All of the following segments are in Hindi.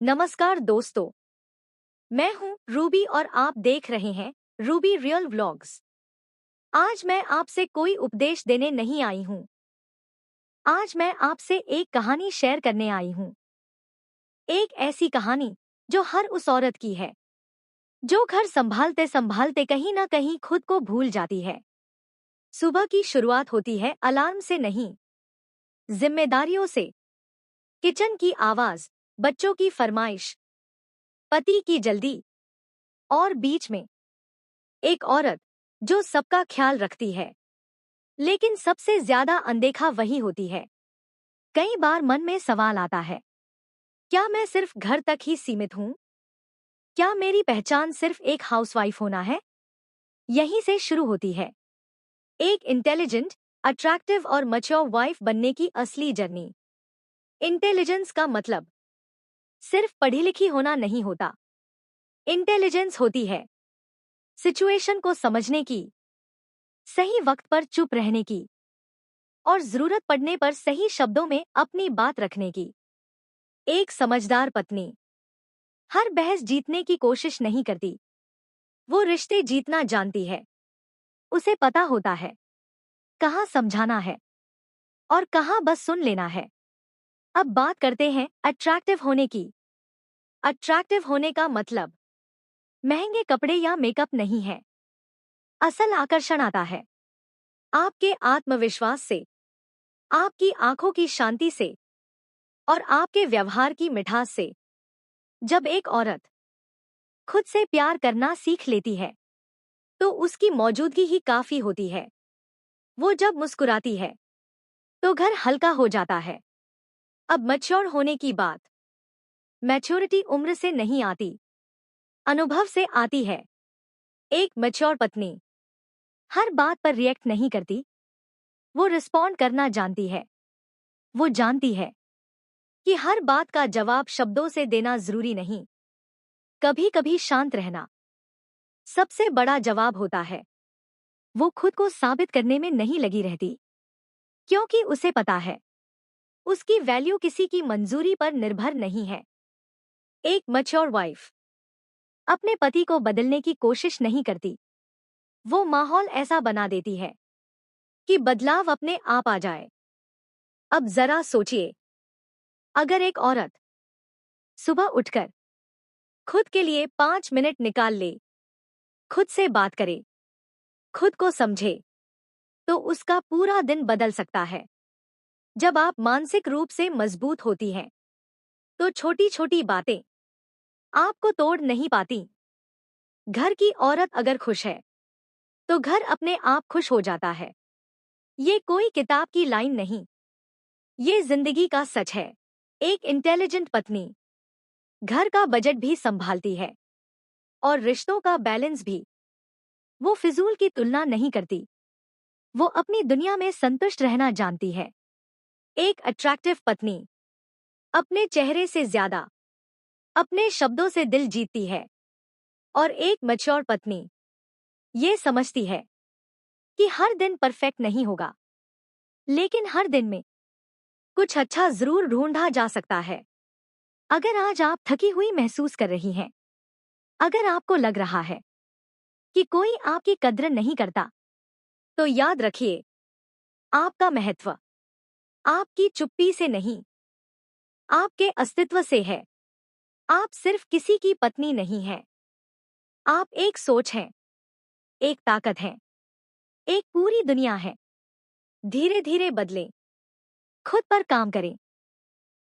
नमस्कार दोस्तों, मैं हूं रूबी और आप देख रहे हैं रूबी रियल व्लॉग्स। आज मैं आपसे कोई उपदेश देने नहीं आई हूं। आज मैं आपसे एक कहानी शेयर करने आई हूं। एक ऐसी कहानी जो हर उस औरत की है जो घर संभालते संभालते कहीं ना कहीं खुद को भूल जाती है। सुबह की शुरुआत होती है अलार्म से नहीं, जिम्मेदारियों से। किचन की आवाज, बच्चों की फरमाइश, पति की जल्दी और बीच में एक औरत जो सबका ख्याल रखती है, लेकिन सबसे ज्यादा अनदेखा वही होती है। कई बार मन में सवाल आता है, क्या मैं सिर्फ घर तक ही सीमित हूँ? क्या मेरी पहचान सिर्फ एक हाउसवाइफ होना है? यहीं से शुरू होती है एक इंटेलिजेंट, अट्रैक्टिव और मैच्योर वाइफ बनने की असली जर्नी। इंटेलिजेंस का मतलब सिर्फ पढ़ी लिखी होना नहीं होता। इंटेलिजेंस होती है सिचुएशन को समझने की, सही वक्त पर चुप रहने की और जरूरत पड़ने पर सही शब्दों में अपनी बात रखने की। एक समझदार पत्नी हर बहस जीतने की कोशिश नहीं करती, वो रिश्ते जीतना जानती है। उसे पता होता है कहाँ समझाना है और कहाँ बस सुन लेना है। अब बात करते हैं अट्रैक्टिव होने की। अट्रैक्टिव होने का मतलब महंगे कपड़े या मेकअप नहीं है। असल आकर्षण आता है आपके आत्मविश्वास से, आपकी आंखों की शांति से और आपके व्यवहार की मिठास से। जब एक औरत खुद से प्यार करना सीख लेती है तो उसकी मौजूदगी ही काफी होती है। वो जब मुस्कुराती है तो घर हल्का हो जाता है। अब मैच्योर होने की बात। मैच्योरिटी उम्र से नहीं आती, अनुभव से आती है। एक मैच्योर पत्नी हर बात पर रिएक्ट नहीं करती, वो रिस्पॉन्ड करना जानती है। वो जानती है कि हर बात का जवाब शब्दों से देना जरूरी नहीं। कभी कभी शांत रहना सबसे बड़ा जवाब होता है। वो खुद को साबित करने में नहीं लगी रहती, क्योंकि उसे पता है उसकी वैल्यू किसी की मंजूरी पर निर्भर नहीं है। एक मैच्योर वाइफ अपने पति को बदलने की कोशिश नहीं करती। वो माहौल ऐसा बना देती है कि बदलाव अपने आप आ जाए। अब जरा सोचिए, अगर एक औरत सुबह उठकर खुद के लिए 5 मिनट निकाल ले, खुद से बात करे, खुद को समझे, तो उसका पूरा दिन बदल सकता है। जब आप मानसिक रूप से मजबूत होती हैं, तो छोटी छोटी बातें आपको तोड़ नहीं पाती। घर की औरत अगर खुश है तो घर अपने आप खुश हो जाता है। ये कोई किताब की लाइन नहीं, ये जिंदगी का सच है। एक इंटेलिजेंट पत्नी घर का बजट भी संभालती है और रिश्तों का बैलेंस भी। वो फिजूल की तुलना नहीं करती, वो अपनी दुनिया में संतुष्ट रहना जानती है। एक अट्रैक्टिव पत्नी अपने चेहरे से ज्यादा अपने शब्दों से दिल जीतती है और एक मैच्योर पत्नी ये समझती है कि हर दिन परफेक्ट नहीं होगा, लेकिन हर दिन में कुछ अच्छा जरूर ढूंढा जा सकता है। अगर आज आप थकी हुई महसूस कर रही हैं, अगर आपको लग रहा है कि कोई आपकी कद्र नहीं करता, तो याद रखिए, आपका महत्व आपकी चुप्पी से नहीं, आपके अस्तित्व से है। आप सिर्फ किसी की पत्नी नहीं हैं, आप एक सोच हैं, एक ताकत हैं, एक पूरी दुनिया है। धीरे धीरे बदलें, खुद पर काम करें,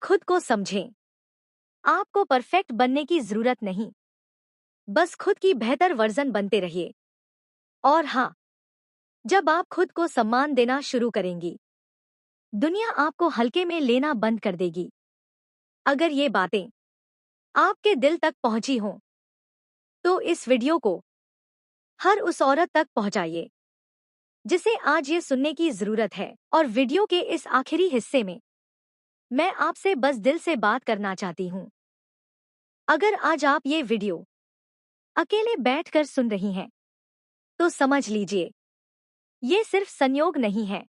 खुद को समझें। आपको परफेक्ट बनने की जरूरत नहीं, बस खुद की बेहतर वर्जन बनते रहिए। और हाँ, जब आप खुद को सम्मान देना शुरू करेंगी, दुनिया आपको हल्के में लेना बंद कर देगी। अगर ये बातें आपके दिल तक पहुंची हों, तो इस वीडियो को हर उस औरत तक पहुंचाइए जिसे आज ये सुनने की जरूरत है। और वीडियो के इस आखिरी हिस्से में मैं आपसे बस दिल से बात करना चाहती हूँ। अगर आज आप ये वीडियो अकेले बैठकर सुन रही हैं, तो समझ लीजिए, ये सिर्फ संयोग नहीं है।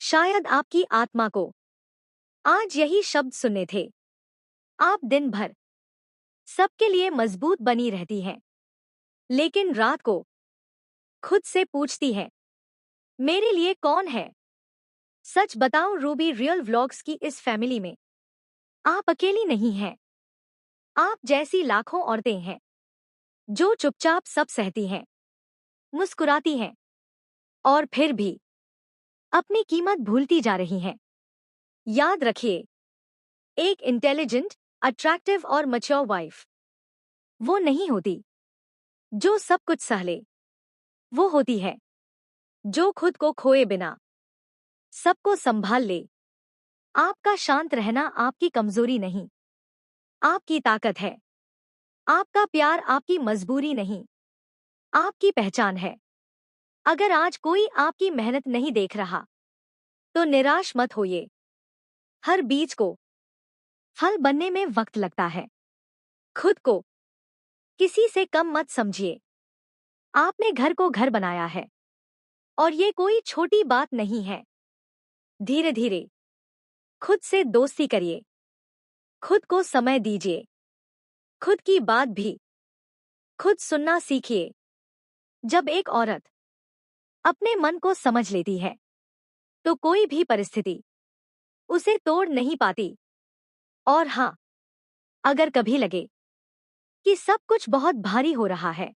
शायद आपकी आत्मा को आज यही शब्द सुनने थे। आप दिन भर सबके लिए मजबूत बनी रहती हैं, लेकिन रात को खुद से पूछती हैं, मेरे लिए कौन है? सच बताऊं रूबी, रियल व्लॉग्स की इस फैमिली में आप अकेली नहीं हैं। आप जैसी लाखों औरतें हैं जो चुपचाप सब सहती हैं, मुस्कुराती हैं और फिर भी अपनी कीमत भूलती जा रही हैं। याद रखिए, एक इंटेलिजेंट, अट्रैक्टिव और मैच्योर वाइफ वो नहीं होती जो सब कुछ सह ले। वो होती है जो खुद को खोए बिना सबको संभाल ले। आपका शांत रहना आपकी कमजोरी नहीं, आपकी ताकत है। आपका प्यार आपकी मजबूरी नहीं, आपकी पहचान है। अगर आज कोई आपकी मेहनत नहीं देख रहा, तो निराश मत होइए। हर बीज को फल बनने में वक्त लगता है। खुद को किसी से कम मत समझिए। आपने घर को घर बनाया है और ये कोई छोटी बात नहीं है। धीरे धीरे खुद से दोस्ती करिए, खुद को समय दीजिए, खुद की बात भी खुद सुनना सीखिए। जब एक औरत अपने मन को समझ लेती है, तो कोई भी परिस्थिति उसे तोड़ नहीं पाती। और हाँ, अगर कभी लगे कि सब कुछ बहुत भारी हो रहा है,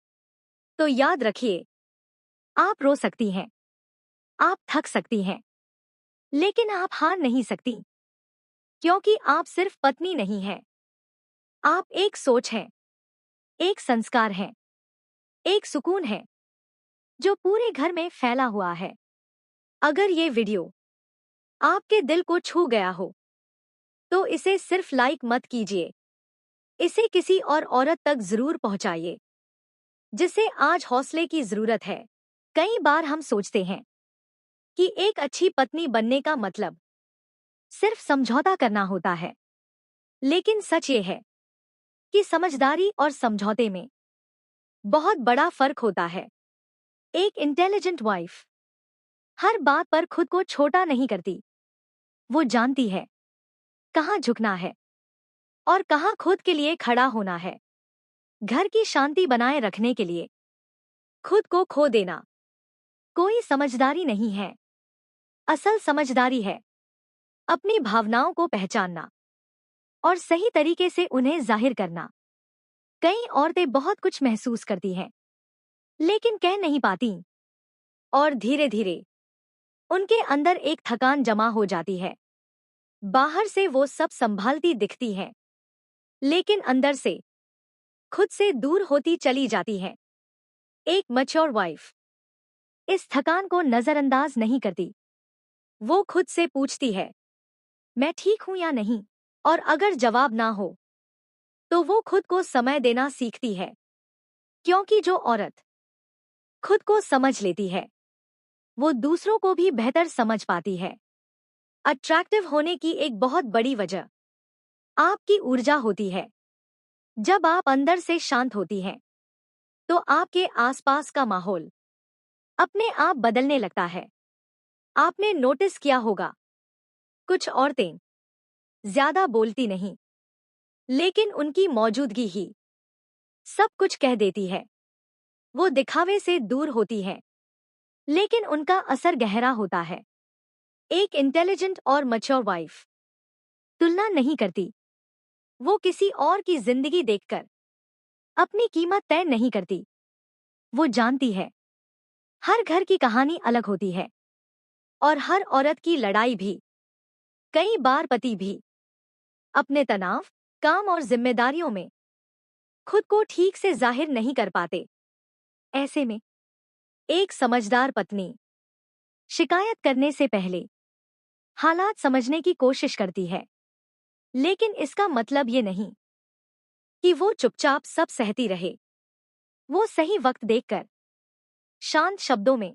तो याद रखिए, आप रो सकती हैं, आप थक सकती हैं, लेकिन आप हार नहीं सकती, क्योंकि आप सिर्फ पत्नी नहीं हैं। आप एक सोच हैं, एक संस्कार हैं, एक सुकून है जो पूरे घर में फैला हुआ है। अगर ये वीडियो आपके दिल को छू गया हो, तो इसे सिर्फ लाइक मत कीजिए, इसे किसी और औरत तक जरूर पहुंचाइए जिसे आज हौसले की जरूरत है। कई बार हम सोचते हैं कि एक अच्छी पत्नी बनने का मतलब सिर्फ समझौता करना होता है, लेकिन सच ये है कि समझदारी और समझौते में बहुत बड़ा फर्क होता है। एक इंटेलिजेंट वाइफ हर बात पर खुद को छोटा नहीं करती। वो जानती है कहाँ झुकना है और कहाँ खुद के लिए खड़ा होना है। घर की शांति बनाए रखने के लिए खुद को खो देना कोई समझदारी नहीं है। असल समझदारी है अपनी भावनाओं को पहचानना और सही तरीके से उन्हें जाहिर करना। कई औरतें बहुत कुछ महसूस करती हैं, लेकिन कह नहीं पाती, और धीरे धीरे उनके अंदर एक थकान जमा हो जाती है। बाहर से वो सब संभालती दिखती हैं, लेकिन अंदर से खुद से दूर होती चली जाती हैं। एक मैच्योर वाइफ इस थकान को नजरअंदाज नहीं करती। वो खुद से पूछती है, मैं ठीक हूं या नहीं? और अगर जवाब ना हो, तो वो खुद को समय देना सीखती है, क्योंकि जो औरत खुद को समझ लेती है, वो दूसरों को भी बेहतर समझ पाती है। अट्रैक्टिव होने की एक बहुत बड़ी वजह आपकी ऊर्जा होती है। जब आप अंदर से शांत होती हैं, तो आपके आसपास का माहौल अपने आप बदलने लगता है। आपने नोटिस किया होगा, कुछ औरतें ज्यादा बोलती नहीं, लेकिन उनकी मौजूदगी ही सब कुछ कह देती है। वो दिखावे से दूर होती है, लेकिन उनका असर गहरा होता है। एक इंटेलिजेंट और मैच्योर वाइफ तुलना नहीं करती। वो किसी और की जिंदगी देखकर अपनी कीमत तय नहीं करती। वो जानती है हर घर की कहानी अलग होती है, और हर औरत की लड़ाई भी। कई बार पति भी अपने तनाव, काम और जिम्मेदारियों में खुद को ठीक से जाहिर नहीं कर पाते। ऐसे में एक समझदार पत्नी शिकायत करने से पहले हालात समझने की कोशिश करती है, लेकिन इसका मतलब ये नहीं कि वो चुपचाप सब सहती रहे। वो सही वक्त देखकर शांत शब्दों में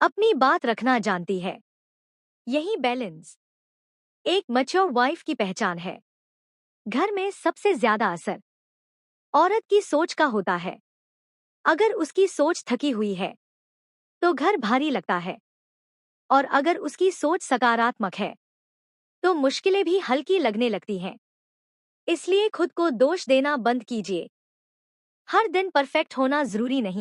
अपनी बात रखना जानती है। यही बैलेंस एक मैच्योर वाइफ की पहचान है। घर में सबसे ज्यादा असर औरत की सोच का होता है। अगर उसकी सोच थकी हुई है, तो घर भारी लगता है, और अगर उसकी सोच सकारात्मक है, तो मुश्किलें भी हल्की लगने लगती हैं। इसलिए खुद को दोष देना बंद कीजिए। हर दिन परफेक्ट होना जरूरी नहीं।